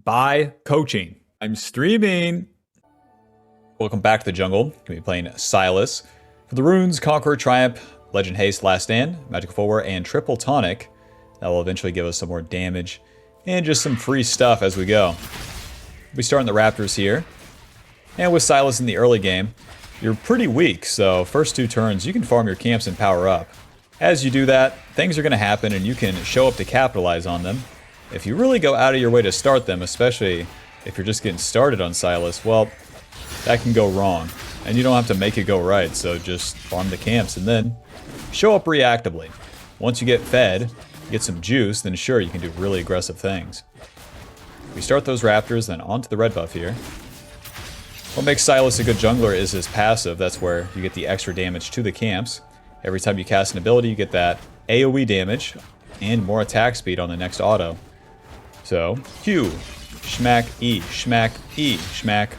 by coaching. I'm streaming. Welcome back to the jungle. Gonna be playing SYLAS. For the runes, Conqueror, Triumph, Legend Haste, Last Stand, Magical Forward, and Triple Tonic. That will eventually give us some more damage and just some free stuff as we go. We start in the Raptors here. And with SYLAS in the early game, you're pretty weak, so first 2 turns you can farm your camps and power up. As you do that, things are going to happen and you can show up to capitalize on them. If you really go out of your way to start them, especially if you're just getting started on SYLAS, well, that can go wrong. And you don't have to make it go right, so just farm the camps and then show up reactively. Once you get fed, get some juice, then sure, you can do really aggressive things. We start those Raptors, then onto the red buff here. What makes SYLAS a good jungler is his passive. That's where you get the extra damage to the camps. Every time you cast an ability, you get that AoE damage and more attack speed on the next auto. So, Q, schmack, E, schmack, E, schmack.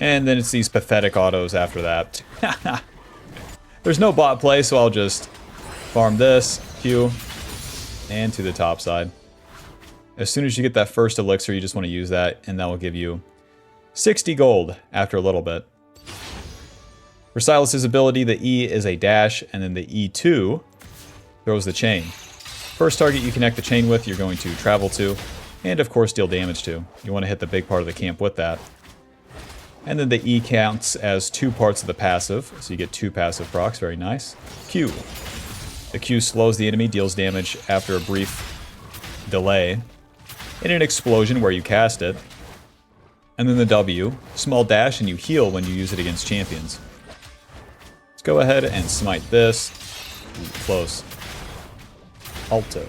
And then it's these pathetic autos after that. There's no bot play, so I'll just farm this, Q, and to the top side. As soon as you get that first elixir, you just want to use that, and that will give you 60 gold after a little bit. For SYLAS' ability, the E is a dash, and then the E2 throws the chain. First target you connect the chain with, you're going to travel to, and of course deal damage to. You want to hit the big part of the camp with that. And then the E counts as 2 parts of the passive, so you get 2 passive procs, very nice. Q. The Q slows the enemy, deals damage after a brief delay in an explosion where you cast it. And then the W, small dash, and you heal when you use it against champions. Let's go ahead and smite this. Ooh, close. Alto.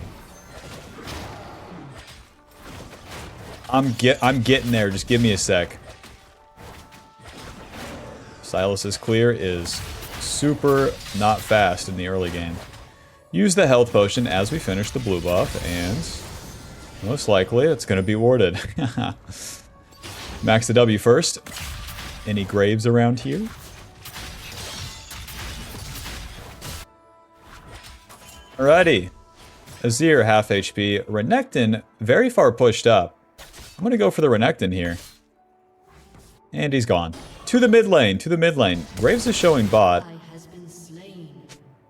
I'm getting there, just give me a sec. SYLAS' clear is super not fast in the early game. Use the health potion as we finish the blue buff, and most likely it's going to be warded. Max the W first. Any graves around here? Alrighty. Azir, half HP. Renekton, very far pushed up. I'm going to go for the Renekton here. And he's gone. To the mid lane, to the mid lane. Graves is showing bot.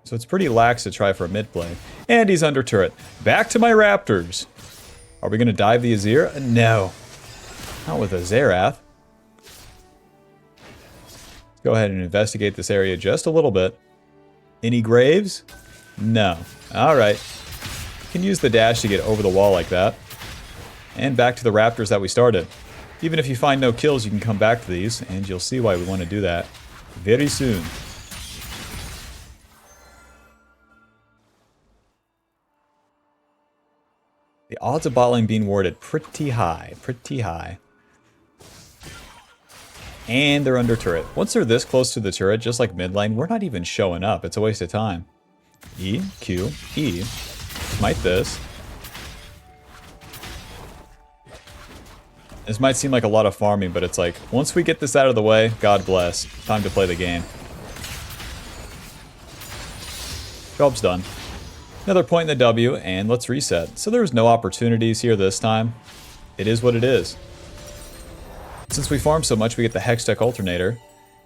So it's pretty lax to try for a mid play. And he's under turret. Back to my Raptors. Are we going to dive the Azir? No. Not with a Xerath. Let's go ahead and investigate this area just a little bit. Any graves? No. Alright. You can use the dash to get over the wall like that. And back to the Raptors that we started. Even if you find no kills, you can come back to these, and you'll see why we want to do that very soon. The odds of bot lane being warded pretty high, pretty high. And they're under turret. Once they're this close to the turret, just like mid lane, we're not even showing up. It's a waste of time. E, Q, E. Smite this. This might seem like a lot of farming, but it's like, once we get this out of the way, God bless. Time to play the game. Job's done. Another point in the W, and let's reset. So there's no opportunities here this time. It is what it is. Since we farm so much, we get the Hextech Alternator,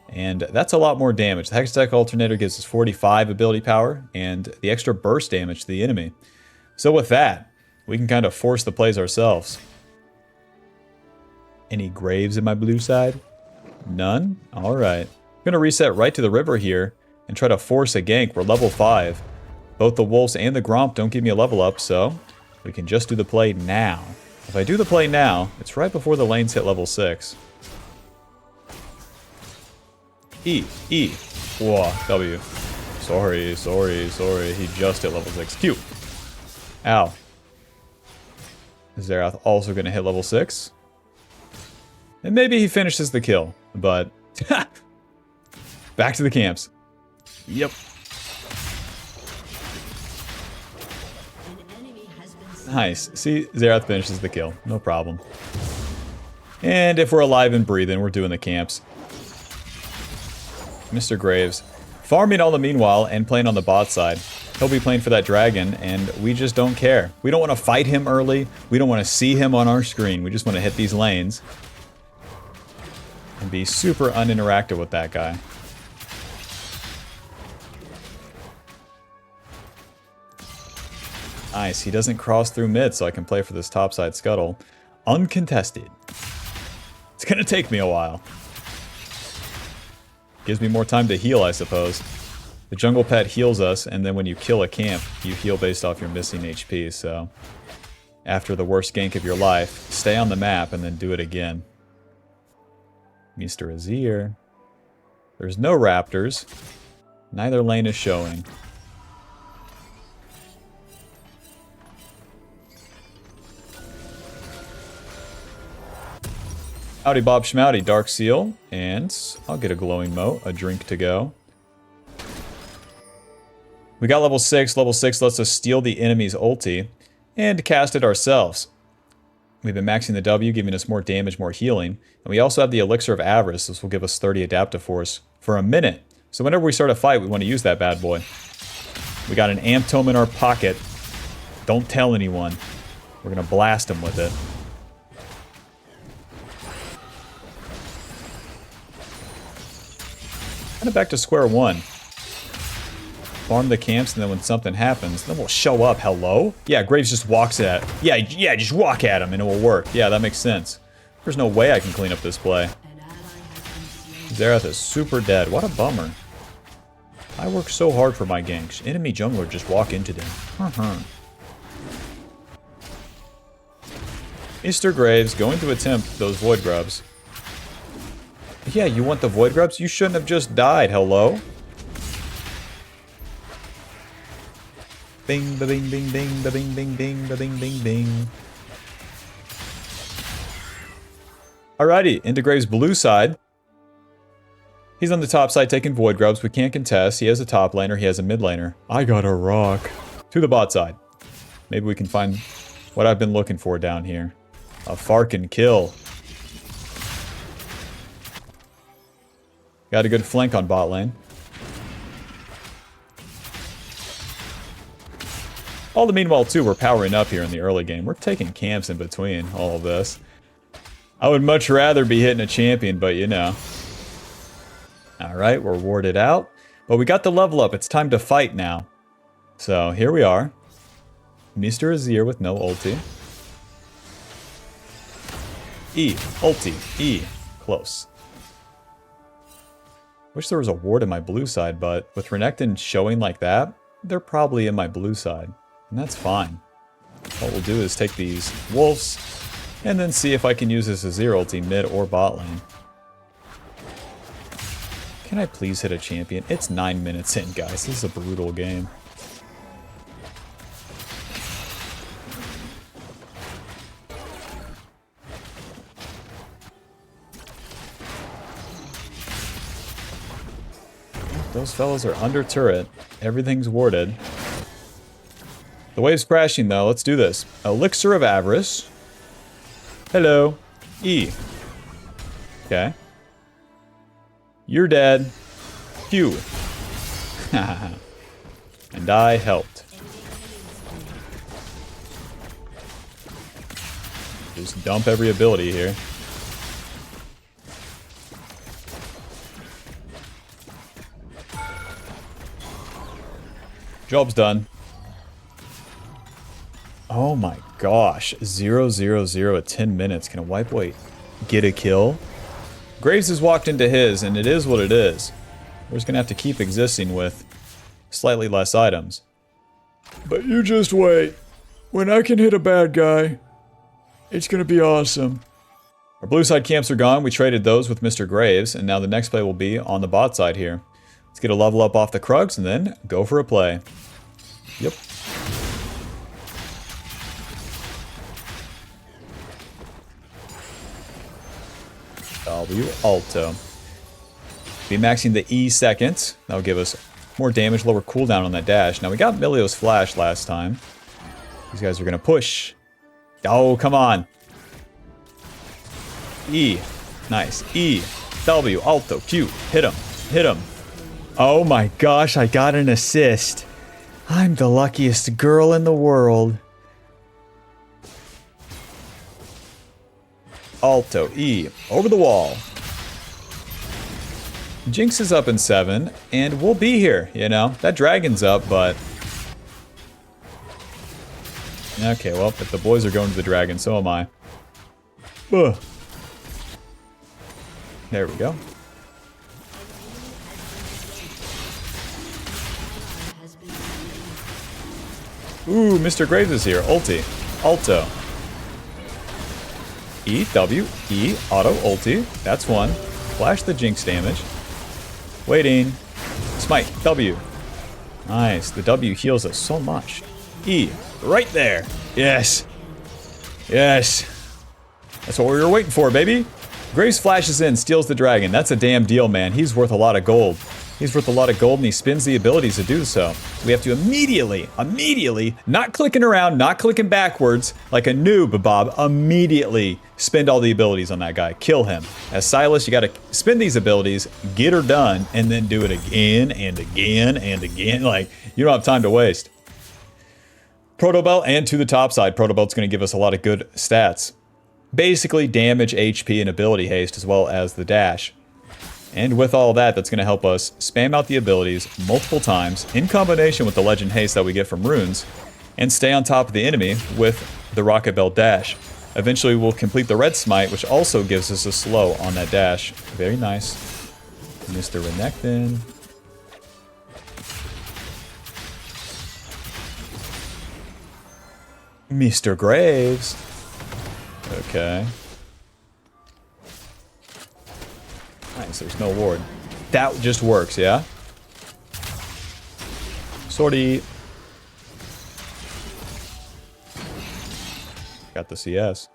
and that's a lot more damage. The Hextech Alternator gives us 45 ability power, and the extra burst damage to the enemy. So with that, we can kind of force the plays ourselves. Any graves in my blue side? None? Alright. I'm going to reset right to the river here and try to force a gank. We're level 5. Both the wolves and the gromp don't give me a level up, so we can just do the play now. If I do the play now, it's right before the lanes hit level 6. E. E. Whoa. W. Sorry. He just hit level 6. Q. Ow. Xerath also going to hit level 6. And maybe he finishes the kill, but back to the camps. Yep. Nice. See, Xerath finishes the kill. No problem. And if we're alive and breathing, we're doing the camps. Mr. Graves farming all the meanwhile and playing on the bot side. He'll be playing for that dragon, and we just don't care. We don't want to fight him early. We don't want to see him on our screen. We just want to hit these lanes and be super uninteractive with that guy. Nice. He doesn't cross through mid, so I can play for this topside scuttle. Uncontested. It's going to take me a while. Gives me more time to heal, I suppose. The jungle pet heals us, and then when you kill a camp, you heal based off your missing HP, so... After the worst gank of your life, stay on the map and then do it again. Mr. Azir. There's no raptors. Neither lane is showing. Howdy Bob Schmouty, Dark Seal, and I'll get a glowing moat, a drink to go. We got level 6. Level 6 lets us steal the enemy's ulti and cast it ourselves. We've been maxing the W, giving us more damage, more healing. And we also have the Elixir of Avarice. This will give us 30 Adaptive Force for a minute. So whenever we start a fight, we want to use that bad boy. We got an Amp Tome in our pocket. Don't tell anyone. We're going to blast him with it. Kind of back to square one. Farm the camps, and then when something happens, then we'll show up. Hello? Yeah, Graves just walks at... Yeah, just walk at him and it will work. Yeah, that makes sense. There's no way I can clean up this play. Xerath is super dead. What a bummer. I work so hard for my ganks. Enemy jungler just walk into them. Mr. Graves going to attempt those void grubs. Yeah, you want the void grubs? You shouldn't have just died. Hello? Bing, ba bing, bing, bing, ba bing, bing, bing, ba bing, bing, bing. Alrighty, into Graves' blue side. He's on the top side taking void grubs. We can't contest. He has a top laner. He has a mid laner. I got a rock. To the bot side. Maybe we can find what I've been looking for down here. A Farkin kill. Got a good flank on bot lane. All the meanwhile, too, we're powering up here in the early game. We're taking camps in between all of this. I would much rather be hitting a champion, but you know. Alright, we're warded out. But we got the level up. It's time to fight now. So, here we are. Mr. Azir with no ulti. E. Ulti. E. Close. Wish there was a ward in my blue side, but with Renekton showing like that, they're probably in my blue side. And that's fine. What we'll do is take these wolves, and then see if I can use this Azir ulti mid or bot lane. Can I please hit a champion? It's 9 minutes in, guys. This is a brutal game. Those fellas are under turret. Everything's warded. The wave's crashing, though. Let's do this. Elixir of Avarice. Hello. E. Okay. You're dead. Q. And I helped. Just dump every ability here. Job's done. Oh my gosh. 0-0-0 at 10 minutes. Can a white boy get a kill? Graves has walked into his, and it is what it is. We're just going to have to keep existing with slightly less items. But you just wait. When I can hit a bad guy, it's going to be awesome. Our blue side camps are gone. We traded those with Mr. Graves, and now the next play will be on the bot side here. Let's get a level up off the Krugs, and then go for a play. Yep. W Alto. Be maxing the E second. That'll give us more damage, lower cooldown on that dash. Now we got Milio's flash last time. These guys are gonna push. Oh, come on. E. Nice. E. W. Alto. Q. Hit him. Hit him. Oh my gosh, I got an assist. I'm the luckiest girl in the world. Alto, E, over the wall. Jinx is up in 7, and we'll be here, you know? That dragon's up, but... Okay, well, if the boys are going to the dragon, so am I. Ugh. There we go. Ooh, Mr. Graves is here. Ulti. Alto. E, W, E, auto, ulti. That's one. Flash the Jinx damage. Waiting. Smite. W. Nice. The W heals us so much. E. Right there. Yes. Yes. That's what we were waiting for, baby. Graves flashes in, steals the dragon. That's a damn deal, man. He's worth a lot of gold. He's worth a lot of gold, and he spins the abilities to do so. We have to immediately, not clicking around, not clicking backwards like a noob, Bob, immediately spend all the abilities on that guy. Kill him. As SYLAS, you gotta spend these abilities, get her done, and then do it again and again and again. Like, you don't have time to waste. Proto Belt and to the top side. Proto Belt's gonna give us a lot of good stats. Basically, damage, HP, and ability haste, as well as the dash. And with all that, that's going to help us spam out the abilities multiple times in combination with the legend haste that we get from runes, and stay on top of the enemy with the rocket belt dash. Eventually, we'll complete the red smite, which also gives us a slow on that dash. Very nice. Mr. Renekton. Mr. Graves. Okay. Nice, there's no ward. That just works, yeah? Sortie. Got the CS.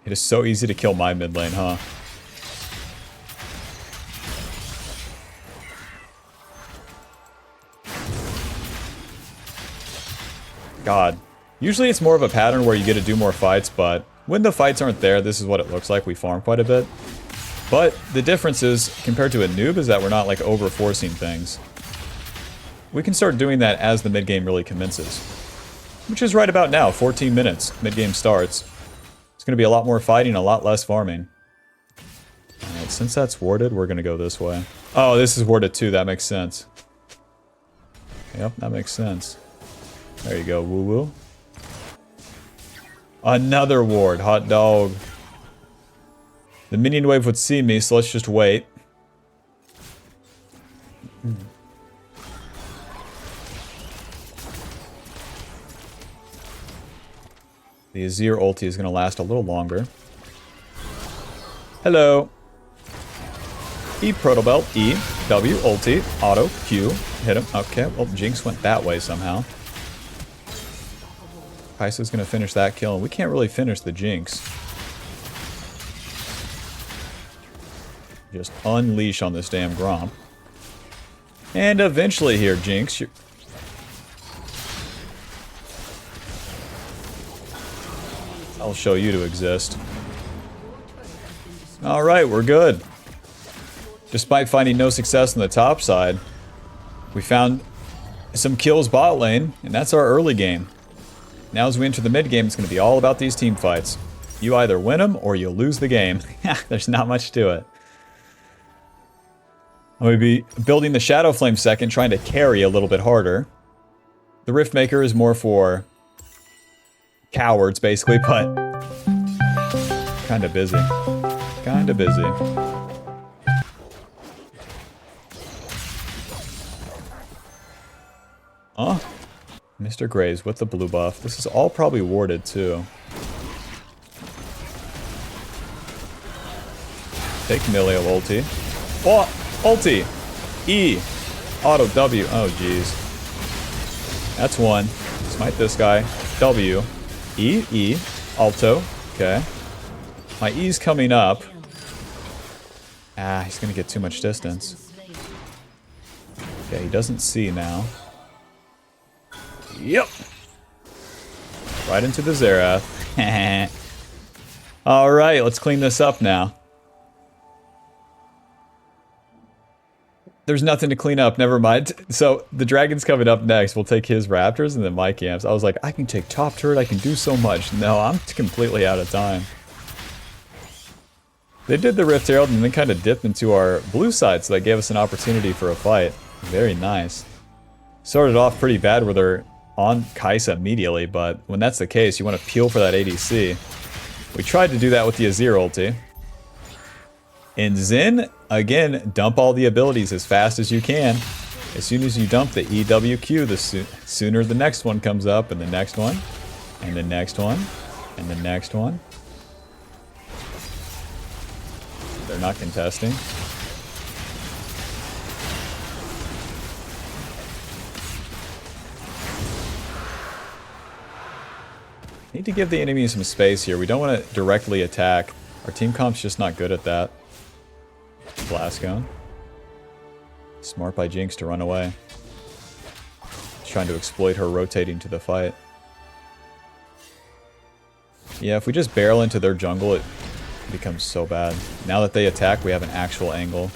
It is so easy to kill my mid lane, huh? God. Usually it's more of a pattern where you get to do more fights, but when the fights aren't there, this is what it looks like. We farm quite a bit. But the difference is, compared to a noob, is that we're not like over-forcing things. We can start doing that as the mid-game really commences. Which is right about now, 14 minutes. Mid-game starts. It's going to be a lot more fighting, a lot less farming. Alright, since that's warded, we're going to go this way. Oh, this is warded too, that makes sense. Yep, that makes sense. There you go, woo-woo. Another ward, hot dog. The minion wave would see me, so let's just wait. The Azir ulti is going to last a little longer. Hello. E Proto Belt, E, W, ulti, auto, Q, hit him. Okay, well, Jinx went that way somehow. Kai'Sa's gonna finish that kill, and we can't really finish the Jinx. Just unleash on this damn Gromp. And eventually here, Jinx. I'll show you to exist. Alright, we're good. Despite finding no success on the top side, we found some kills bot lane, and that's our early game. Now as we enter the mid game, it's going to be all about these team fights. You either win them or you lose the game. There's not much to it. I'm going to be building the Shadow Flame second, trying to carry a little bit harder. The Riftmaker is more for cowards, basically, but kind of busy. Kind of busy. Huh? Mr. Graves with the blue buff. This is all probably warded, too. Take Milio ulti. Oh! Ulti! E! Auto W. Oh, jeez. That's one. Smite this guy. W. E. E. Alto. Okay. My E's coming up. Ah, he's gonna get too much distance. Okay, he doesn't see now. Yep. Right into the Xerath. Alright, let's clean this up now. There's nothing to clean up. Never mind. So the dragon's coming up next. We'll take his raptors and then my camps. I was like, I can take top turret. I can do so much. No, I'm completely out of time. They did the Rift Herald and then kind of dipped into our blue side, so that gave us an opportunity for a fight. Very nice. Started off pretty bad where they're on Kai'Sa immediately, but when that's the case, you want to peel for that ADC. We tried to do that with the Azir ulti. And Xin, again, dump all the abilities as fast as you can. As soon as you dump the EWQ, the sooner the next one comes up, and the next one, and the next one, and the next one. They're not contesting. Need to give the enemy some space here. We don't want to directly attack. Our team comp's just not good at that. Blast Cone. Smart by Jinx to run away. He's trying to exploit her rotating to the fight. Yeah, if we just barrel into their jungle, it becomes so bad. Now that they attack, we have an actual angle.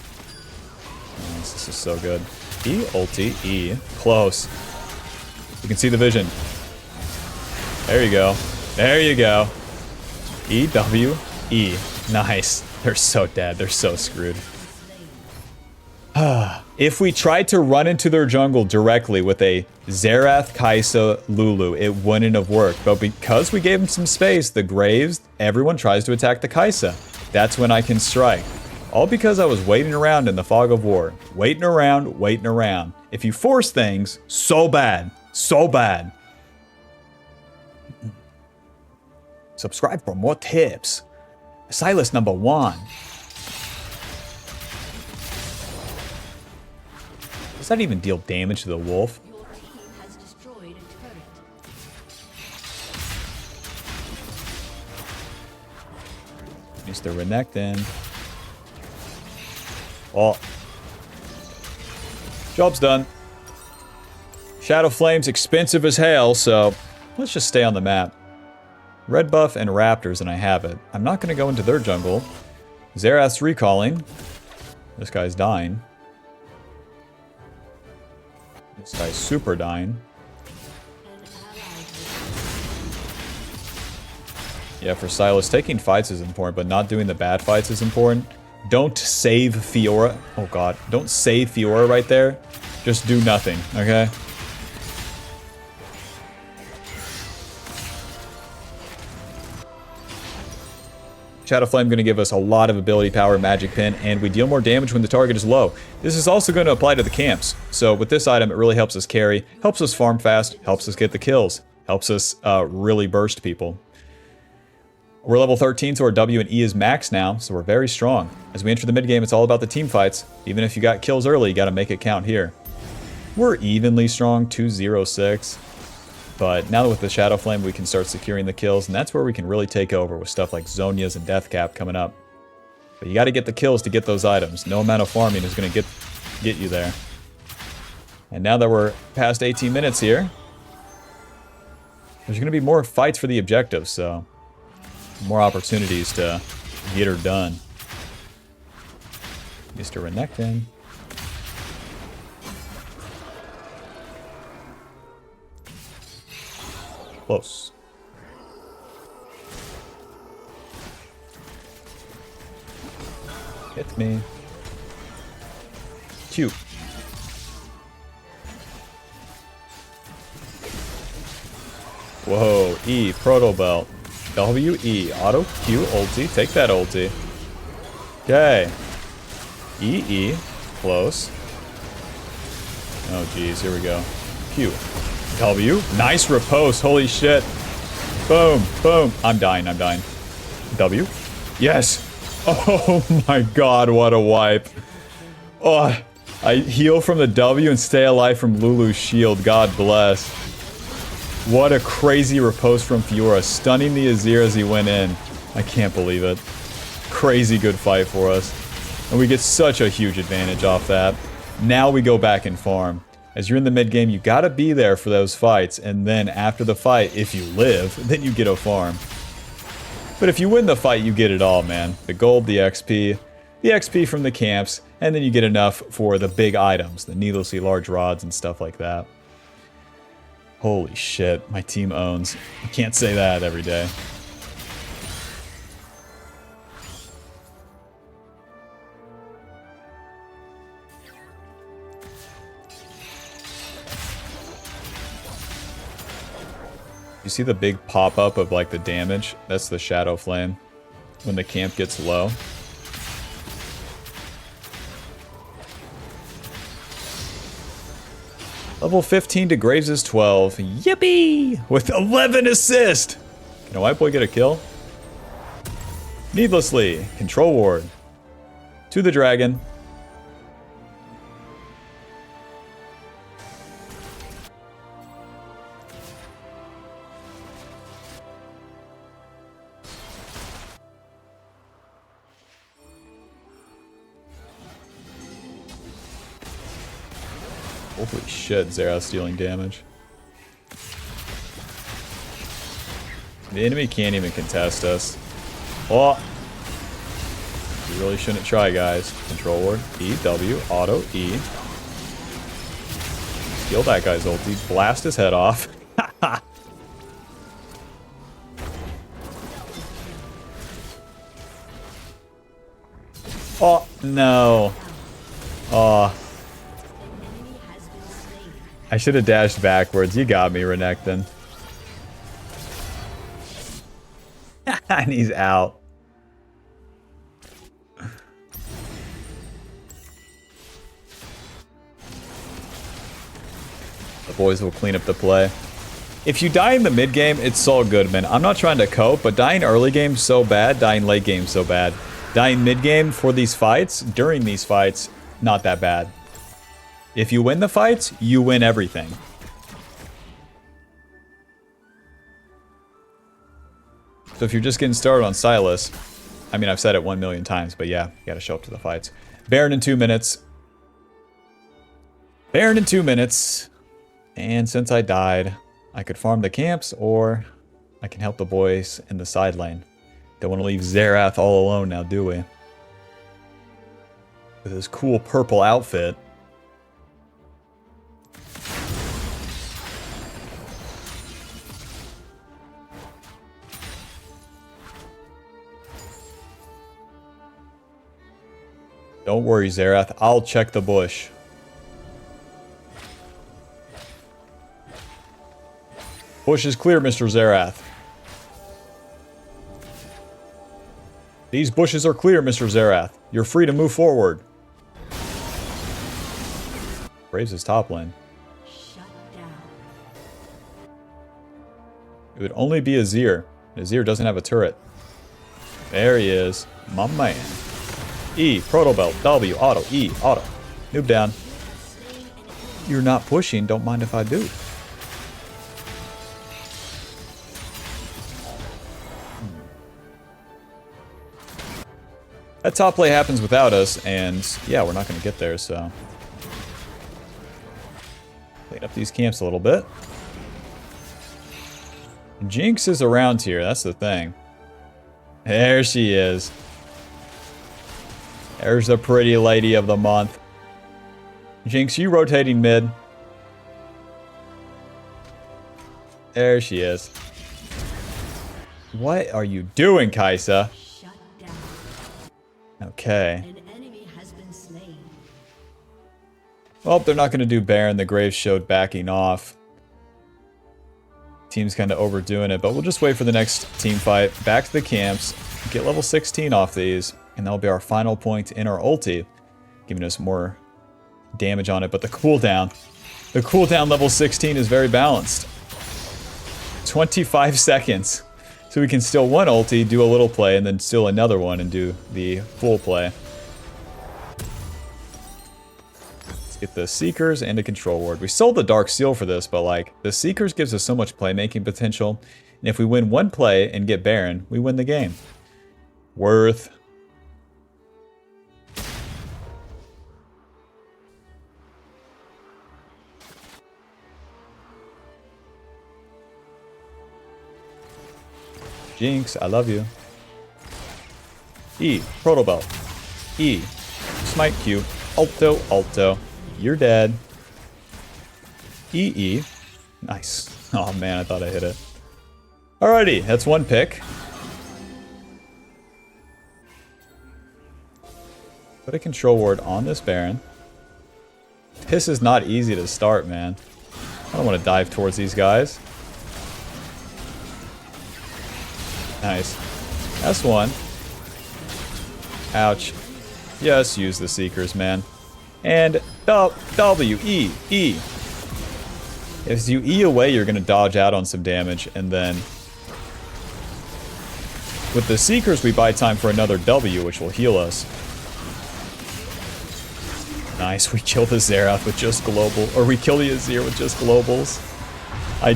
Nice, this is so good. E, ulti, E. Close. You can see the vision. There you go. There you go. E, W, E. Nice. They're so dead. They're so screwed. If we tried to run into their jungle directly with a Xerath, Kai'Sa, Lulu, it wouldn't have worked. But because we gave them some space, the Graves, everyone tries to attack the Kai'Sa. That's when I can strike. All because I was waiting around in the fog of war. Waiting around, waiting around. If you force things, so bad. So bad. Subscribe for more tips. SYLAS #1. Does that even deal damage to the wolf? Your team has destroyed a turret. Mr. Renekton. Oh. Job's done. Shadow Flame's expensive as hell, so let's just stay on the map. Red buff and raptors, and I have it. I'm not going to go into their jungle. Xerath's recalling. This guy's dying. This guy's super dying. Yeah, for SYLAS, taking fights is important, but not doing the bad fights is important. Don't save Fiora. Oh god, don't save Fiora right there. Just do nothing, okay? Shadow Flame going to give us a lot of ability power, Magic Pin, and we deal more damage when the target is low. This is also going to apply to the camps. So with this item, it really helps us carry, helps us farm fast, helps us get the kills, helps us really burst people. We're level 13, so our W and E is max now, so we're very strong. As we enter the mid game, it's all about the team fights. Even if you got kills early, you got to make it count here. We're evenly strong, 206. But now with the Shadow Flame, we can start securing the kills, and that's where we can really take over with stuff like Zhonya's and Deathcap coming up. But you got to get the kills to get those items. No amount of farming is going to get you there. And now that we're past 18 minutes here, there's going to be more fights for the objectives, so more opportunities to get her done. Mr. Renekton. Close. Hit me. Q. Whoa, E, Proto Belt. W, E, Auto, Q, ulti. Take that ulti. Okay. E, E, close. Oh, geez, here we go. Q. W. Nice riposte. Holy shit. Boom. Boom. I'm dying. I'm dying. W. Yes. Oh my god, what a wipe. Oh, I heal from the W and stay alive from Lulu's shield. God bless. What a crazy riposte from Fiora. Stunning the Azir as he went in. I can't believe it. Crazy good fight for us. And we get such a huge advantage off that. Now we go back and farm. As you're in the mid game, you gotta be there for those fights, and then after the fight, if you live, then you get a farm. But if you win the fight, you get it all, man. The gold, the XP from the camps, And then you get enough for the big items, the needlessly large rods and stuff like that. Holy shit, my team owns. You can't say that every day. You see the big pop-up of like the damage? That's the Shadow Flame when the camp gets low. Level 15 to Graves' 12. Yippee! With 11 assist! Can a white boy get a kill? Needlessly. Control ward. To the dragon. Holy shit, Xerath's dealing damage. The enemy can't even contest us. Oh! You really shouldn't try, guys. Control ward. E, W, auto, E. Steal that guy's ulti. Blast his head off. Oh, no. Oh. I should have dashed backwards. You got me, Renekton. And he's out. The boys will clean up the play. If you die in the mid game, it's all good, man. I'm not trying to cope, but dying early game so bad, dying late game so bad. Dying mid game for these fights, during these fights, not that bad. If you win the fights, you win everything. So if you're just getting started on SYLAS, I mean, I've said it 1 million times, but yeah, you gotta show up to the fights. Baron in 2 minutes. Baron in 2 minutes. And since I died, I could farm the camps, or I can help the boys in the side lane. Don't want to leave Xerath all alone now, do we? With his cool purple outfit. Don't worry, Xerath. I'll check the bush. Bush is clear, Mr. Xerath. These bushes are clear, Mr. Xerath. You're free to move forward. Braves his top lane. Shut down. It would only be Azir. Azir doesn't have a turret. There he is. My man. E, Proto Belt, W, auto, E, auto. Noob down. You're not pushing, don't mind if I do. That top play happens without us, and yeah, we're not going to get there, so. Clean up these camps a little bit. Jinx is around here, that's the thing. There she is. There's the pretty lady of the month. Jinx, you rotating mid. There she is. What are you doing, Kaisa? Shut down. Okay. An enemy has been slain. Well, they're not going to do Baron. The Graves showed backing off. Team's kind of overdoing it, but we'll just wait for the next team fight. Back to the camps. Get level 16 off these. And that'll be our final point in our ulti, giving us more damage on it. But the cooldown level 16 is very balanced. 25 seconds. So we can still one ulti, do a little play, and then still another one and do the full play. Let's get the Seekers and a Control Ward. We sold the Dark Seal for this, but like, the Seekers gives us so much playmaking potential. And if we win one play and get Baron, we win the game. Worth. Jinx, I love you. E, Proto Belt. E, smite, Q. Alto, alto. You're dead. EE. Nice. Oh man, I thought I hit it. Alrighty, that's one pick. Put a control ward on this Baron. This is not easy to start, man. I don't want to dive towards these guys. Nice. That's one. Ouch. Just use the Seekers, man. And W, E, E. If you E away, you're going to dodge out on some damage, and then with the Seekers, we buy time for another W, which will heal us. Nice, we kill the Xerath with just global, or we kill the Azir with just globals. I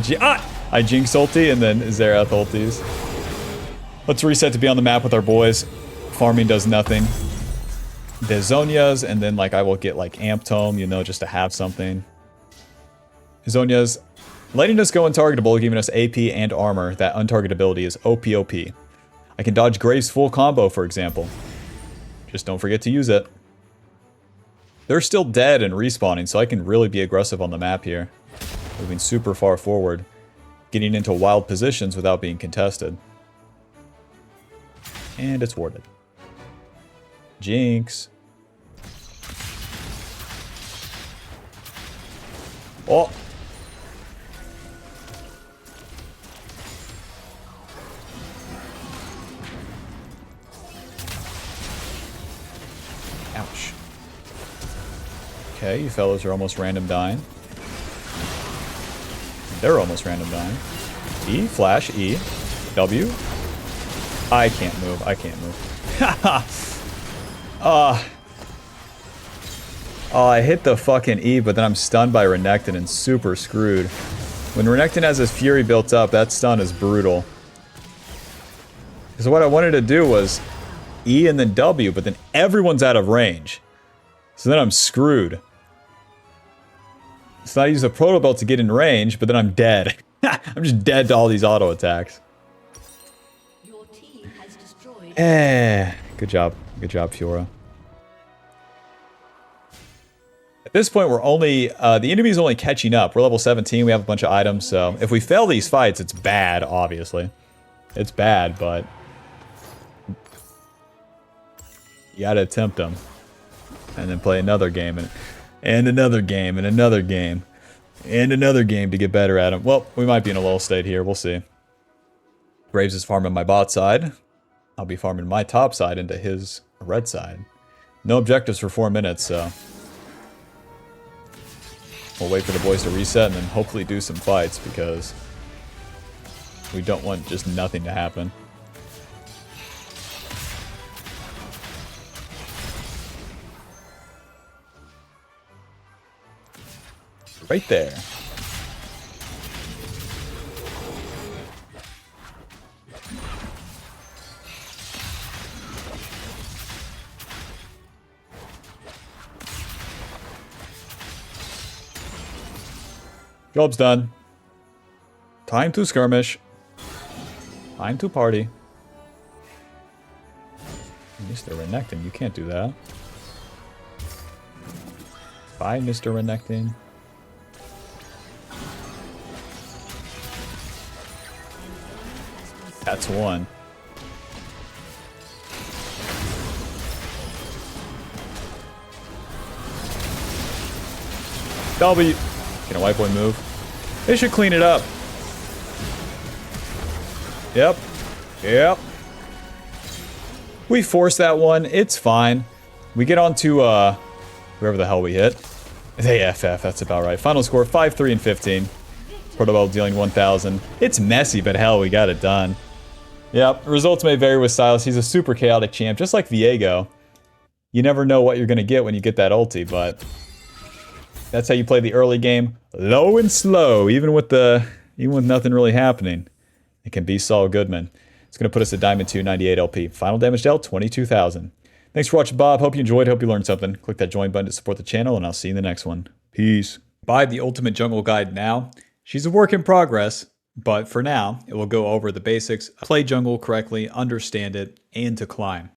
Jinx ulti, and then Xerath ultis. Let's reset to be on the map with our boys. Farming does nothing. The Zhonya's, and then like I will get like Amped Home, you know, just to have something. Zhonya's letting us go untargetable, giving us AP and armor. That untargetability is OP. I can dodge Graves full combo, for example. Just don't forget to use it. They're still dead and respawning, so I can really be aggressive on the map here. Moving super far forward. Getting into wild positions without being contested. And it's warded. Jinx. Oh! Ouch. Okay, you fellas are almost random dying. They're almost random dying. E, flash, E, W. I can't move, I can't move. Haha! Oh, I hit the fucking E, but then I'm stunned by Renekton and super screwed. When Renekton has his Fury built up, that stun is brutal. Because what I wanted to do was E and then W, but then everyone's out of range. So then I'm screwed. So I use the Proto Belt to get in range, but then I'm dead. I'm just dead to all these auto attacks. Your team has destroyed. Good job. Good job, Fiora. At this point, we're only... the enemy's only catching up. We're level 17. We have a bunch of items, so... If we fail these fights, it's bad, obviously. It's bad, but... You gotta attempt them. And then play another game, and another game, and another game. And another game to get better at them. Well, we might be in a lull state here. We'll see. Graves is farming my bot side. I'll be farming my top side into his red side. No objectives for 4 minutes, so... We'll wait for the boys to reset and then hopefully do some fights, because... we don't want just nothing to happen. Right there. Job's done. Time to skirmish. Time to party. Mr. Renekton, you can't do that. Bye, Mr. Renekton. That's one. W. Can a white boy move? They should clean it up. Yep. Yep. We forced that one. It's fine. We get on to, whoever the hell we hit. They FF, that's about right. Final score, 5-3 and 15. Protobell dealing 1,000. It's messy, but hell, we got it done. Yep, results may vary with SYLAS. He's a super chaotic champ, just like Viego. You never know what you're going to get when you get that ulti, but... that's how you play the early game. Low and slow, even with nothing really happening. It can be Saul Goodman. It's going to put us at Diamond 2, 98 LP. Final damage dealt, 22,000. Thanks for watching, Bob. Hope you enjoyed. Hope you learned something. Click that join button to support the channel, and I'll see you in the next one. Peace. Buy the Ultimate Jungle Guide now. She's a work in progress, but for now, it will go over the basics, play jungle correctly, understand it, and to climb.